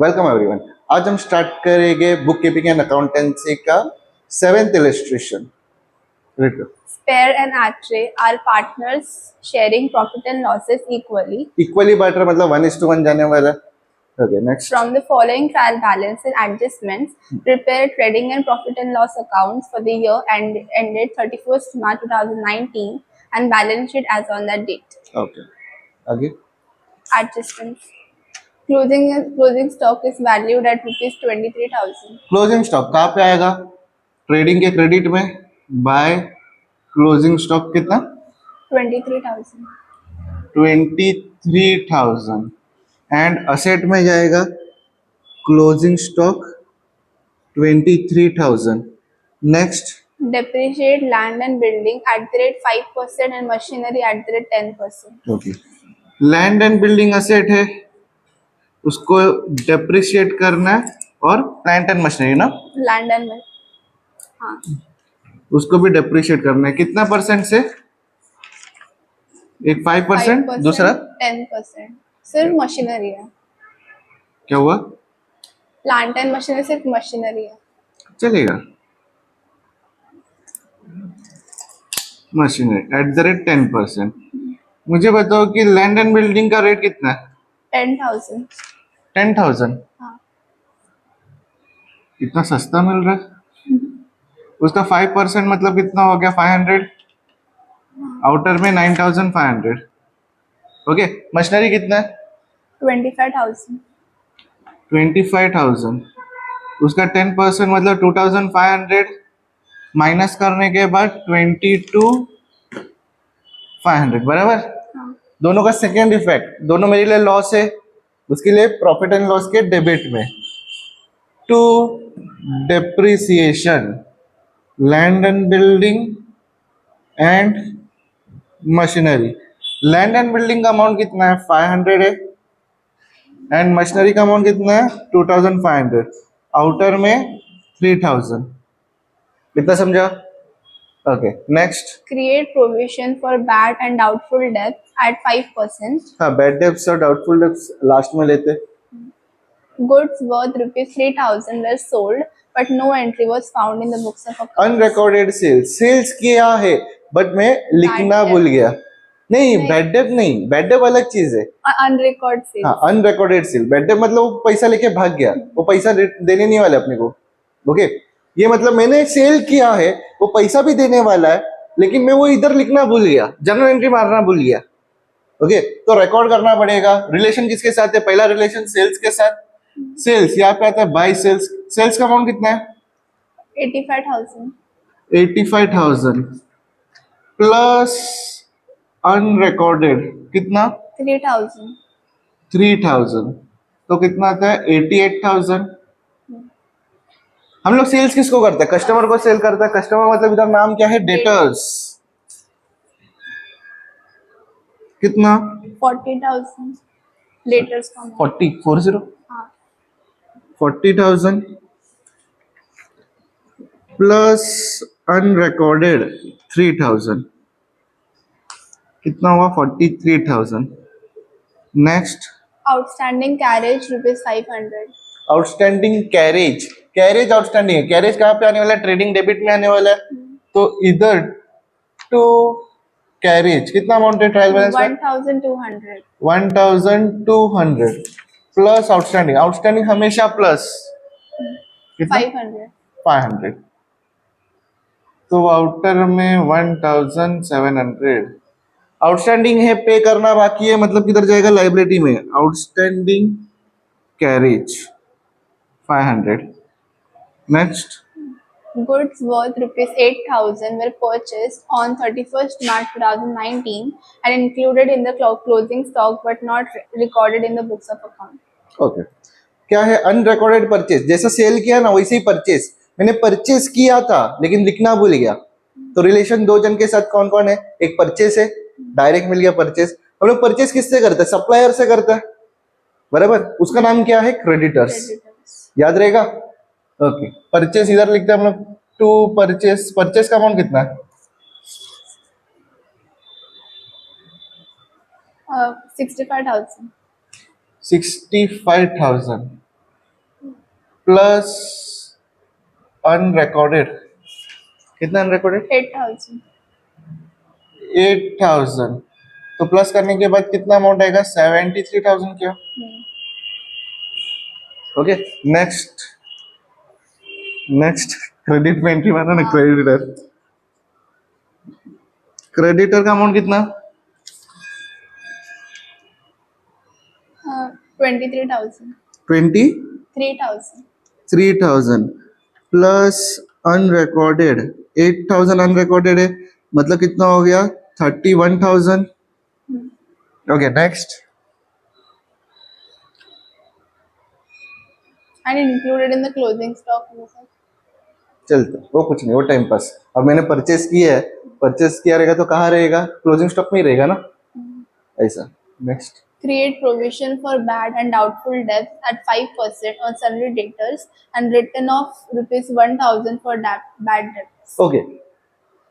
Welcome everyone. आज हम start करेंगे बुक कीपिंग एंड अकाउंटेंसी का 7th illustration. Spare and Atre are partners sharing profit and losses equally. Equally बांट रहे मतलब 1:1 जाने वाला। Okay next. From the following trial balance and adjustments, prepare trading and profit and loss accounts for the year ended 31st March 2019 and balance sheet as on that date. Okay आगे। Adjustments. Closing stock is valued at rupees 23,000. Closing stock कहाँ पे आएगा? Trading के credit में by closing stock कितना? 23,000. 23,000 and asset में जाएगा closing stock 23,000। Next. Depreciate land and building at the rate 5% and machinery at the rate 10%. Okay land and building asset है, उसको डेप्रिशिएट करना है और प्लांट एंड मशीनरी ना Land and हाँ उसको भी डेप्रिशिएट करना है। कितना परसेंट से? एक 5%, दूसरा 10%. सिर्फ मशीनरी है. क्या हुआ? प्लांट एंड मशीनरी सिर्फ मशीनरी है. चलेगा। Machinery at the rate 10%। मुझे बताओ कि लैंड एंड बिल्डिंग का रेट कितना है? 10,000. 10,000। हाँ. इतना सस्ता मिल रहा है। उसका 5% मतलब कितना हो गया? 500। आउटर में 9,500। ओके मशीनरी कितना है? 25,000. 25,000। उसका 10% मतलब 2,500 माइनस करने के बाद 22,500 बराबर। हाँ. दोनों का सेकेंड इफेक्ट, दोनों मेरे लिए लॉस है, उसके लिए प्रॉफिट एंड लॉस के डेबिट में। To depreciation land and building and machinery. Land and building का अमाउंट कितना है? 500 है एंड मशीनरी का अमाउंट कितना है? 2,500। आउटर में 3,000। कितना समझा? Okay next. Create provision for bad and doubtful debts at 5%. हाँ बैड डेब्ट्स और डाउटफुल डेब्ट्स लास्ट में लेते। Goods worth rupees 3,000 were sold, but no entry was found in the books of accounts. Unrecorded sales किया है but मैं लिखना भूल गया। नहीं बैड डेब्ट नहीं, बैड डेब्ट अलग चीज है। Unrecorded sales. हाँ अनरिकॉर्डेड सेल। बैड डेब्ट मतलब वो पैसा लेके भाग गया, वो पैसा देने नहीं वाले अपने को। ओके ये मतलब मैंने सेल किया है, वो पैसा भी देने वाला है, लेकिन मैं वो इधर लिखना भूल गया, जर्नल एंट्री मारना भूल गया। ओके तो रिकॉर्ड करना पड़ेगा। रिलेशन किसके साथ है? पहला रिलेशन सेल्स के साथ। सेल्स यहाँ पे आता है बाय सेल्स। सेल्स का अमाउंट कितना है? 85,000. 85,000 प्लस अनरिकॉर्डेड कितना? 3,000. 3,000 तो कितना आता है? 88,000। हम लोग सेल्स किसको करते हैं? कस्टमर को सेल करता है। कस्टमर मतलब इधर नाम क्या है? डेटर्स। कितना? 40,000. Daters का amount. 40 हाँ. 40,000 प्लस अनरिकॉर्डेड 3,000 कितना हुआ? 43,000। Next. Outstanding carriage rupees 500. Outstanding carriage. Carriage outstanding है। कैरेज कहाँ पे आने वाला है? ट्रेडिंग डेबिट में आने वाला है। तो इधर टू कैरेज कितना अमाउंट है ट्रायल बैलेंस में? 1,200. 1,200 प्लस आउटस्टैंडिंग। आउटस्टैंडिंग हमेशा प्लस कितना? 500. 500। तो आउटर में 1,700 आउटस्टैंडिंग है, पे करना बाकी है, मतलब किधर जाएगा? लाइबिलिटी में। Outstanding carriage 500। Next. Goods worth rupees 8,000 were purchased on 31st March 2019 and included in the closing stock but not recorded in the books of account. Okay क्या है? Unrecorded purchase. जैसा सेल किया ना वैसे ही परचेज। मैंने purchase किया था लेकिन लिखना भूल गया। तो रिलेशन दो जन के साथ कौन कौन है? एक परचेज है, डायरेक्ट मिल गया परचेज। हम लोग परचेज किससे करते हैं? सप्लायर से करते हैं बराबर। उसका नाम क्या है? क्रेडिटर्स। याद रहेगा? ओके परचेज इधर लिखते हैं हम लोग। To purchase. परचेज का अमाउंट कितना है? 65,000. 65,000 प्लस अनरिकॉर्डेड, कितना अनरिकॉर्डेड? 8,000. 8,000. तो प्लस करने के बाद कितना अमाउंट आएगा? 73,000 क्या? ओके, नेक्स्ट क्रेडिट में एंट्री मारना ना, क्रेडिटर का अमाउंट कितना? 23,000. 23,000 3,000. प्लस अनरिकॉर्डेड 8,000 अनरिकॉर्डेड है, मतलब कितना हो गया? 31,000. Okay, next. And included in the closing stock. चलता, वो कुछ नहीं, वो टाइम पास. अब मैंने परचेस किया है, परचेस किया रहेगा तो कहाँ रहेगा? क्लोजिंग स्टॉक में ही रहेगा ना, ऐसा. Next. Create provision for bad and doubtful debts at 5% on sundry debtors and written off rupees 1,000 for bad debts. Okay,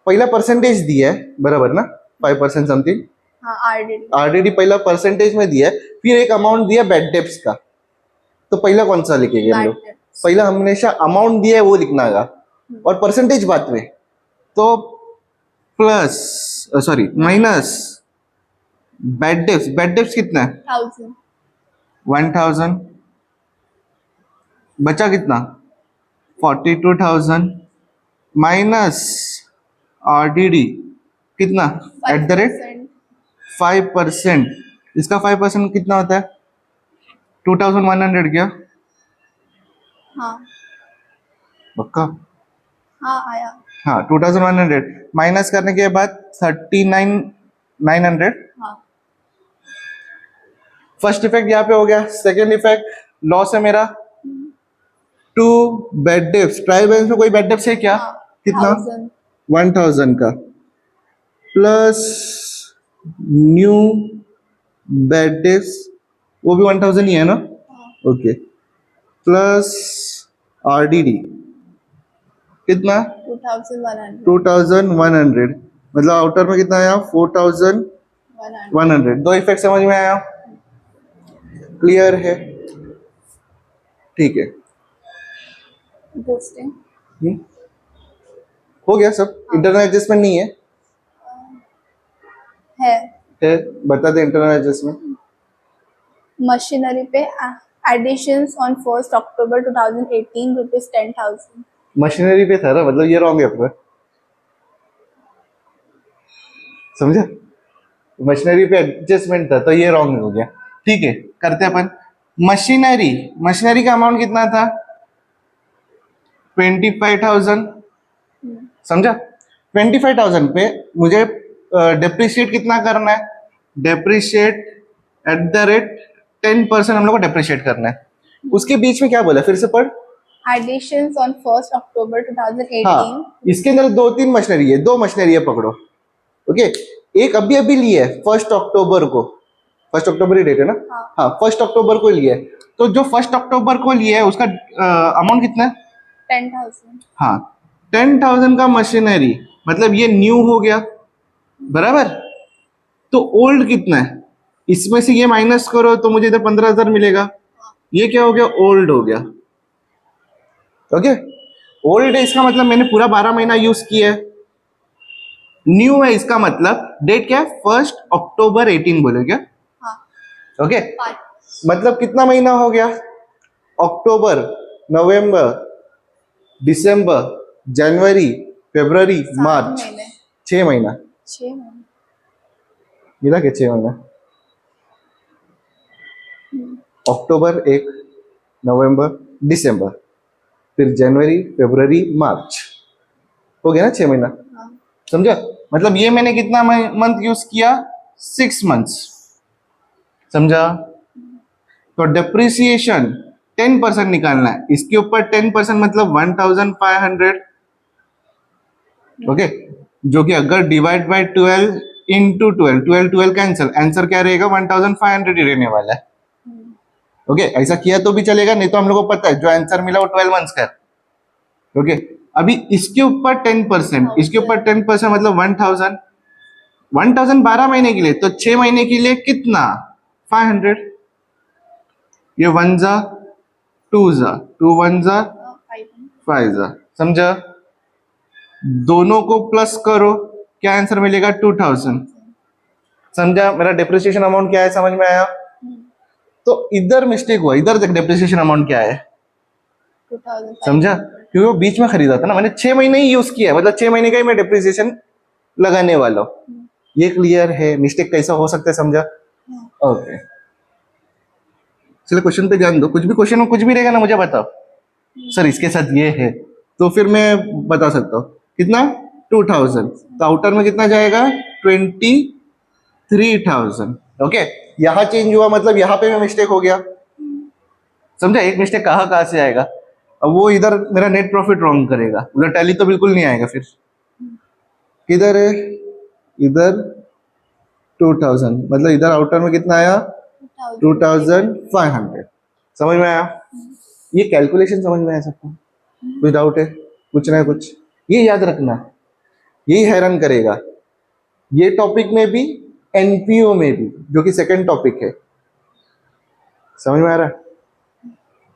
पहिला परसेंटेज दिया है बराबर ना, 5% समथिंग. हाँ, RDD. ऑलरेडी पहिला परसेंटेज में दिया है, फिर एक अमाउंट दिया बैड डेब्ट्स का. तो पहिला कौन सा लिखेंगे हम Bad लोग? debts. पहिला हमेशा अमाउंट दिया है वो लिखना है और परसेंटेज बाद में. तो plus sorry minus bad debts कितना है? 1,000. 1,000. बचा कितना? 42,000 माइनस आरडीडी कितना? At the rate 5%. इसका 5% कितना होता है? 2,100 क्या? हाँ. पक्का? हाँ, आया. हाँ, 2,100 माइनस करने के बाद 39,900. हाँ. फर्स्ट इफेक्ट यहाँ पे हो गया. सेकेंड इफेक्ट लॉस है मेरा. 2 बैड डेब्ट्स, ट्रायल बैलेंस में कोई बैड डेब्ट्स है क्या? हाँ. कितना? 1,000. 1,000 का प्लस न्यू बैड डेब्ट्स, वो भी 1,000 ही है ना. ओके, प्लस आरडीडी कितना? 2,100. 2,100. मतलब आउटर में कितना आया? 4,100. दो इफेक्ट समझ में आया? क्लियर है? ठीक है. Interesting. हो गया सब. इंटरनल एडजस्टमेंट नहीं है? है. बता दे इंटरनल एडजस्टमेंट. Machinery पे additions on 1st October 2018 rupees 10,000. Machinery पे था ना, मतलब ये रॉन्ग है आपका, समझा? मशीनरी पे एडजस्टमेंट था तो ये रॉन्ग हो गया. ठीक है, करते अपन. मशीनरी का अमाउंट कितना था? 25,000. समझा? 25,000 पे मुझे डेप्रिशिएट कितना करना है? डेप्रिशिएट एट द रेट 10% हम लोग को डेप्रिशिएट करना है. उसके बीच में क्या बोला, फिर से पढ़. Additions on 1st October 2018. हाँ, इसके अंदर 2-3 मशीनरी है, 2 मशीनरी है पकड़ो. ओके, एक अभी ली है 1 अक्टूबर को. 1 अक्टूबर ही डेट है ना. हाँ, 1 अक्टूबर को लिया है. तो जो 1 अक्टूबर को लिया है उसका अमाउंट कितना है? 10,000. हाँ, 10,000 का मशीनरी, मतलब ये न्यू हो गया बराबर. तो ओल्ड कितना है? इसमें से ये माइनस करो तो मुझे इधर 15,000 मिलेगा. ये क्या हो गया? ओल्ड हो गया. ओके, ओल्ड है इसका मतलब मैंने पूरा 12 महीना यूज किया है. न्यू है इसका मतलब डेट क्या है? 1 अक्टूबर 18 बोले क्या? हाँ. ओके, 5. मतलब कितना महीना हो गया? अक्टूबर, नवंबर, दिसंबर, जनवरी, फरवरी, मार्च. 6 महीना 6 महीने. मिला क्या? 6 महीना. अक्टूबर 1, नवंबर, दिसंबर, फिर जनवरी, फरवरी, मार्च, हो गया ना 6 महीना. समझा? मतलब ये मैंने कितना मंथ यूज किया? 6 मंथ्स. समझा? तो डेप्रिसिएशन 10% निकालना है. इसके ऊपर 10% मतलब 1,500. ओके, जो कि अगर divide by 12 into 12 cancel, answer क्या रहेगा? 1,500 ही रहने वाला है. ओके, ऐसा किया तो भी चलेगा, नहीं तो हम लोग को पता है जो आंसर मिला वो 12 मंथ्स का है. ओके, अभी इसके ऊपर 10%, इसके ऊपर 10% मतलब 1,000. 1,000 12 महीने के लिए, तो 6 महीने के लिए कितना? 500. ये 1 जा 2 जा 2 1 जा 5 जा, समझा? दोनों को प्लस करो, क्या आंसर मिलेगा? 2000। समझा? मेरा डेप्रिसिएशन अमाउंट क्या है, समझ में आया? तो इधर मिस्टेक हुआ, इधर देख डेप्रिसिएशन अमाउंट क्या है, 2005 समझा? क्योंकि वो बीच में खरीदा था ना, मैंने 6 महीने ही यूज किया है, मतलब 6 महीने का ही मैं डेप्रिसिएशन लगाने वाला हूँ। ये क्लियर है? मिस्टेक कैसा हो सकता है, समझा? ओके, चलो क्वेश्चन पे ध्यान दो। कुछ भी क्वेश्चन में कुछ भी रहेगा ना, मुझे बताओ सर इसके साथ ये है, तो फिर मैं बता सकता हूँ। कितना? 2000। तो आउटर में कितना जाएगा? 23,000। ओके, यहाँ चेंज हुआ, मतलब यहाँ पे भी मिस्टेक हो गया, समझा? एक मिस्टेक कहाँ से आएगा? अब वो इधर मेरा नेट प्रॉफिट रॉन्ग करेगा, उधर टैली तो बिल्कुल नहीं आएगा। फिर किधर है? इधर 2000, मतलब इधर आउटर में कितना आया? 2500। समझ में आया? ये कैलकुलेशन समझ में आया सबको? कुछ डाउट है? कुछ ना कुछ ये याद रखना, यही हैरान करेगा ये टॉपिक में भी, एनपीओ में भी, जो कि सेकंड टॉपिक है। समझ में आ रहा है?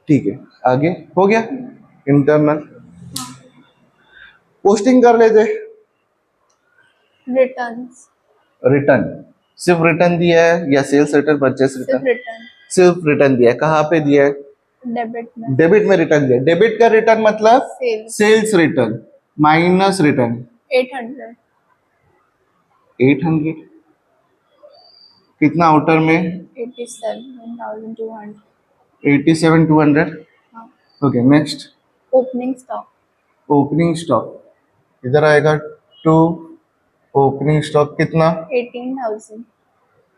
ठीक है, आगे हो गया इंटरनल। पोस्टिंग कर लेते। रिटर्न्स, रिटर्न, सिर्फ रिटर्न दिया है या सेल्स रिटर्न, परचेस सिर्फ रिटर्न? रिटर्न, सिर्फ रिटर्न दिया है। कहाँ पे दिया है? डेबिट में, डेबिट में रिटर्न दिया है। डेबिट का रिटर्न मतलब sales, sales return minus return 800, 800। कितना आउटर में? 87,200, 87,200। हाँ। Okay, next. Opening stock, opening stock इधर आएगा 2। ओपनिंग स्टॉक कितना? 18,000,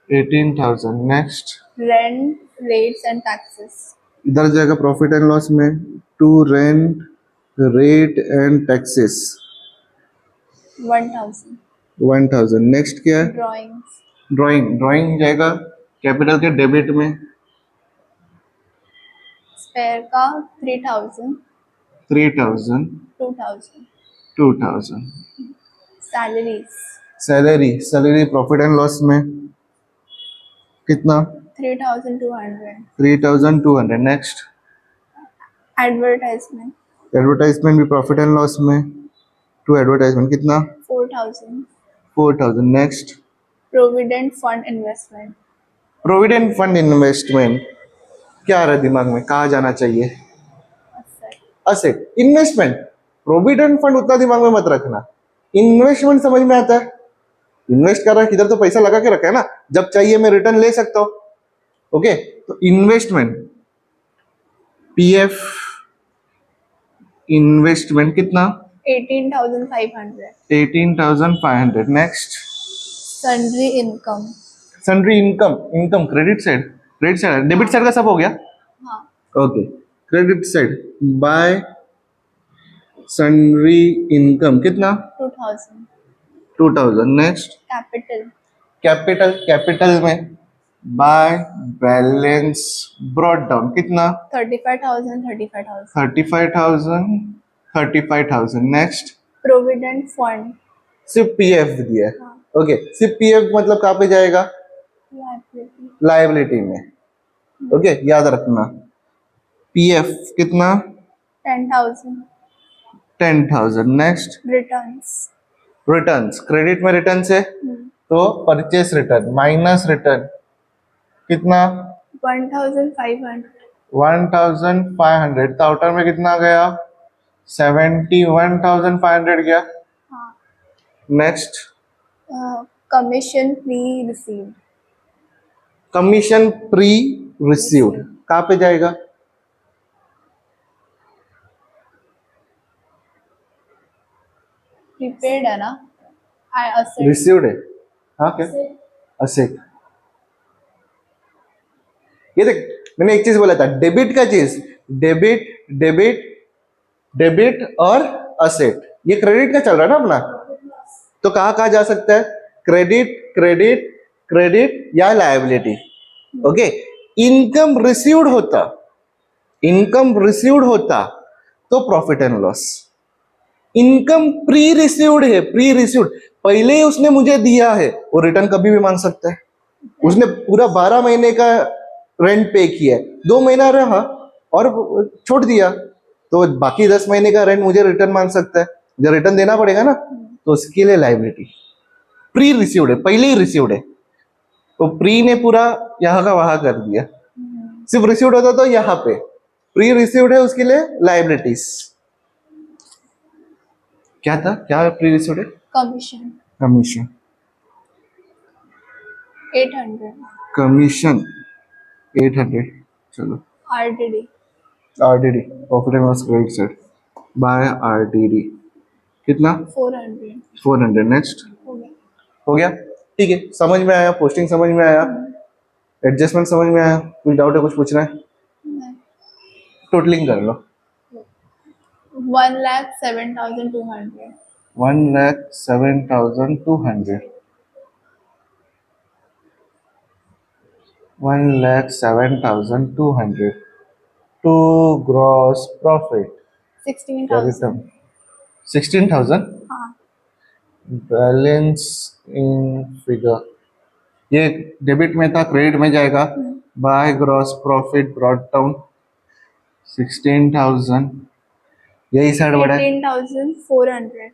18,000। Next. Rent, rates and taxes, इधर जाएगा प्रॉफिट एंड लॉस में 2 rent, rate and taxes 1,000, 1000। Next क्या है? ड्राइंग्स, ड्राइंग, ड्राइंग जाएगा कैपिटल के डेबिट में स्पेयर का 3,000, 3000, 2,000, 2000। Salaries, salary, salary profit and loss में कितना? 3,200, 3200। नेक्स्ट। एडवर्टाइजमेंट, एडवर्टाइजमेंट भी प्रॉफिट एंड लॉस में, टू एडवर्टाइजमेंट कितना? 4,000, 4000। Next. Provident fund investment, provident fund investment, क्या आ रहा है दिमाग में, कहाँ जाना चाहिए? असेट। इन्वेस्टमेंट, प्रोविडेंट फंड उतना दिमाग में मत रखना, इन्वेस्टमेंट समझ में आता है। इन्वेस्ट कर रहा है, किधर तो पैसा लगा के रखा है ना, जब चाहिए मैं रिटर्न ले सकता हूँ। ओके, तो इन्वेस्टमेंट, पीएफ इन्वेस्टमेंट कितना? 18,500, 18,500। Next. Sundry income, sundry income, income credit side, credit side, debit side का सब हो गया। हाँ, okay, credit side by sundry income कितना? 2,000, 2000। नेक्स्ट। कैपिटल, कैपिटल, कैपिटल में बाय बैलेंस ब्रॉट डाउन कितना? 35,000, 35,000, 35,000, 35,000। नेक्स्ट। प्रोविडेंट फंड, सिर्फ पीएफ दिया है। हाँ, ओके, सिर्फ पीएफ मतलब कहाँ पे जाएगा? लाइबिलिटी, लायबिलिटी में। ओके, याद रखना पीएफ कितना? 10,000, 10,000। नेक्स्ट। रिटर्न्स, रिटर्न्स, क्रेडिट में रिटर्न्स है तो परचेस रिटर्न माइनस रिटर्न कितना? 1,500, 1,500। तो आउटर में कितना गया? 71,500 गया। हाँ, next. Commission pre received, commission pre received कहाँ पे जाएगा? प्रीपेड है ना, asset, रिसीव्ड है, हाँ क्या? असेट। ये देख, मैंने एक चीज बोला था, डेबिट का चीज, डेबिट डेबिट डेबिट और असेट, ये क्रेडिट का चल रहा है ना अपना, तो कहाँ कहाँ जा सकता है? क्रेडिट क्रेडिट क्रेडिट या लायबिलिटी। ओके, इनकम रिसीव्ड होता, इनकम रिसीव्ड होता तो profit and loss. Income pre received है, प्री रिसीव्ड पहले ही उसने मुझे दिया है, वो रिटर्न कभी भी मांग सकता है। उसने पूरा 12 महीने का रेंट पे किया है, 2 महीना रहा और छोड़ दिया, तो बाकी 10 महीने का रेंट मुझे रिटर्न मांग सकता है, मुझे रिटर्न देना पड़ेगा ना, तो उसके लिए लाइबिलिटी। प्री रिसीव्ड है, पहले ही रिसीव्ड है, तो प्री ने पूरा यहाँ का वहां कर दिया, सिर्फ रिसीव्ड होता तो यहाँ पे, प्री रिसीव्ड है, उसके लिए लाइबिलिटीज। क्या था, क्या प्री रिसीव्ड है? Commission commission. 800 कमीशन 800, चलो। RTD R D D, profit and loss credit set by R D D, कितना? 400 400। नेक्स्ट, हो गया। हो गया, ठीक है, समझ में आया, पोस्टिंग समझ में आया, एडजस्टमेंट समझ में आया, कुछ डाउट है, कुछ पूछना है? टोटलिंग कर लो। 1,07,200 1,07,200, 1,07,200 to gross profit, क्या 16,000 रिटर्न? 16,000 हाँ बैलेंस इन फिगर, ये डेबिट में था, क्रेडिट में जाएगा, by gross profit brought down 16,000, यही साइड बढ़ा है 18,400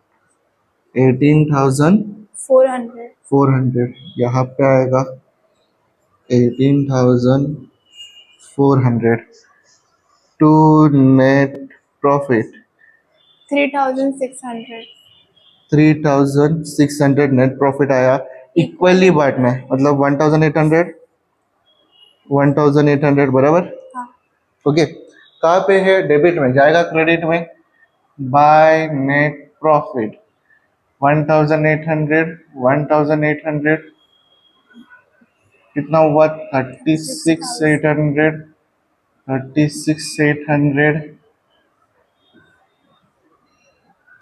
18,400, 400 यहाँ पे आएगा 18,400 to net profit 3,600 3,600 net profit आया, इक्वली बांटना है, मतलब 1,800 1,800 बराबर। हाँ ओके, कहाँ पे है? डेबिट में जाएगा, क्रेडिट में, बाय नेट प्रॉफिट 1,800 1,800 कितना हुआ? 36,800 36,800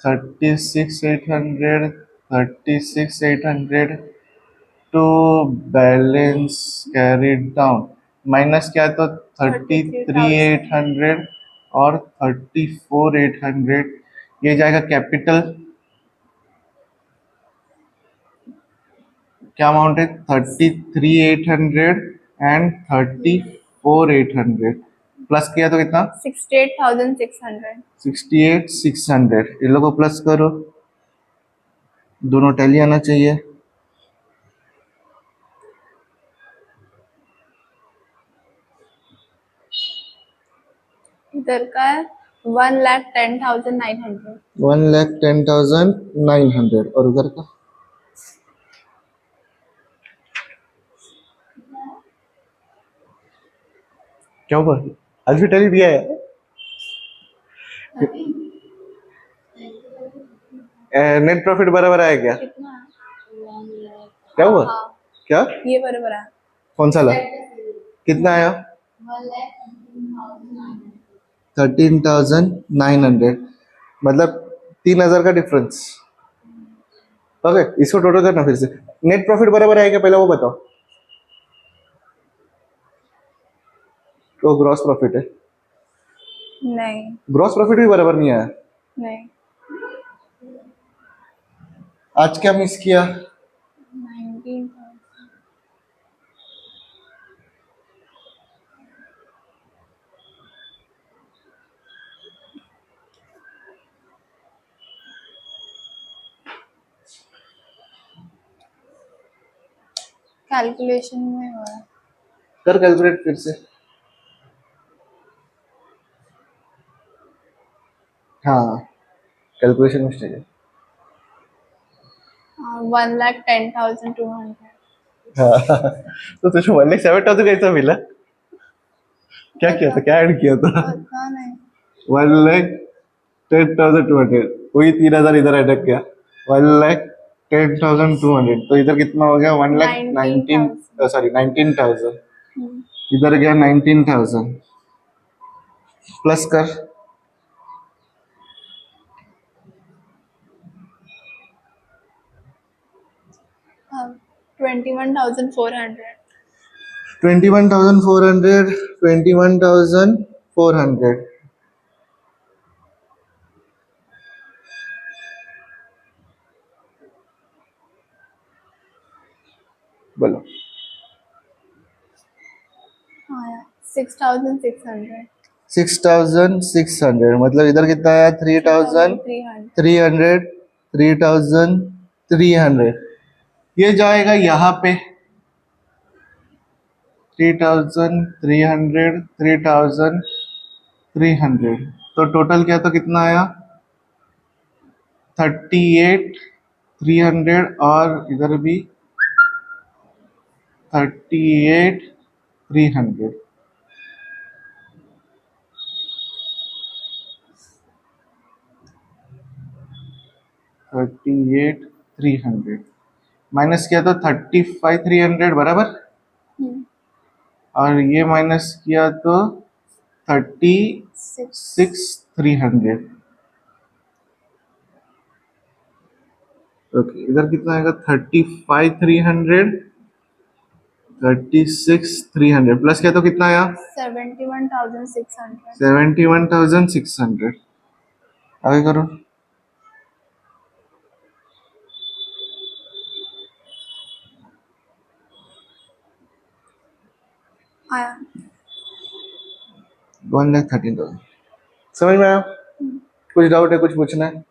36,800 36,800 to balance carried down, minus क्या, तो 33,800 और 34,800, ये जाएगा कैपिटल, क्या अमाउंट है? 33,800 एंड 34,800, प्लस किया तो कितना? 68,600 68,600, इन लोगों को प्लस करो, दोनों टैली आना चाहिए। इधर का है 1,10,900 1,10,900 और उधर का क्या हुआ? आज भी टैली दिया है, नेट प्रॉफिट बराबर आया क्या? कितना क्या हुआ? हाँ क्या? ये बराबर है कौन सा ला? कितना आया? 13,900, मतलब 3,000 का डिफरेंस। ओके, इसको टोटल करना फिर से, नेट प्रॉफिट बराबर आया क्या, पहले वो बताओ। तो ग्रॉस प्रॉफिट है, नहीं ग्रॉस प्रॉफिट भी बराबर नहीं आया। नहीं आज क्या मिस किया? 19,000 कैलकुलेशन में हो रहा है कर कैलकुलेट फिर से। हाँ, कैलकुलेशन मिस्टेक है। 1,10,200 हाँ, तो तुझे 1,07,000 कैसा मिला? क्या किया था, क्या ऐड किया था? पता नहीं 1,10,200, वही 3,000 इधर अटक गया, 1,10,200, तो इधर कितना हो गया? 1,19,000, सॉरी 19,000, इधर गया 19,000, प्लस कर, हाँ 21,400 21,400 21,400, बोलो। हाँ 6,600 6,600 मतलब इधर कितना आया 300. 3,300 3,300 ये जाएगा यहाँ पे 3,300 3,300 तो टोटल क्या तो कितना आया 38,300 और इधर भी 38,300 38,300 माइनस किया तो 35,300 बराबर Hmm. और ये माइनस किया तो 6. 36,300 ओके इधर कितना आएगा 35,300 36,300 प्लस किया तो कितना आया 71,600. 71,600 आगे करो आया. 1,13,000 समझ में आया कुछ डाउट है कुछ पूछना है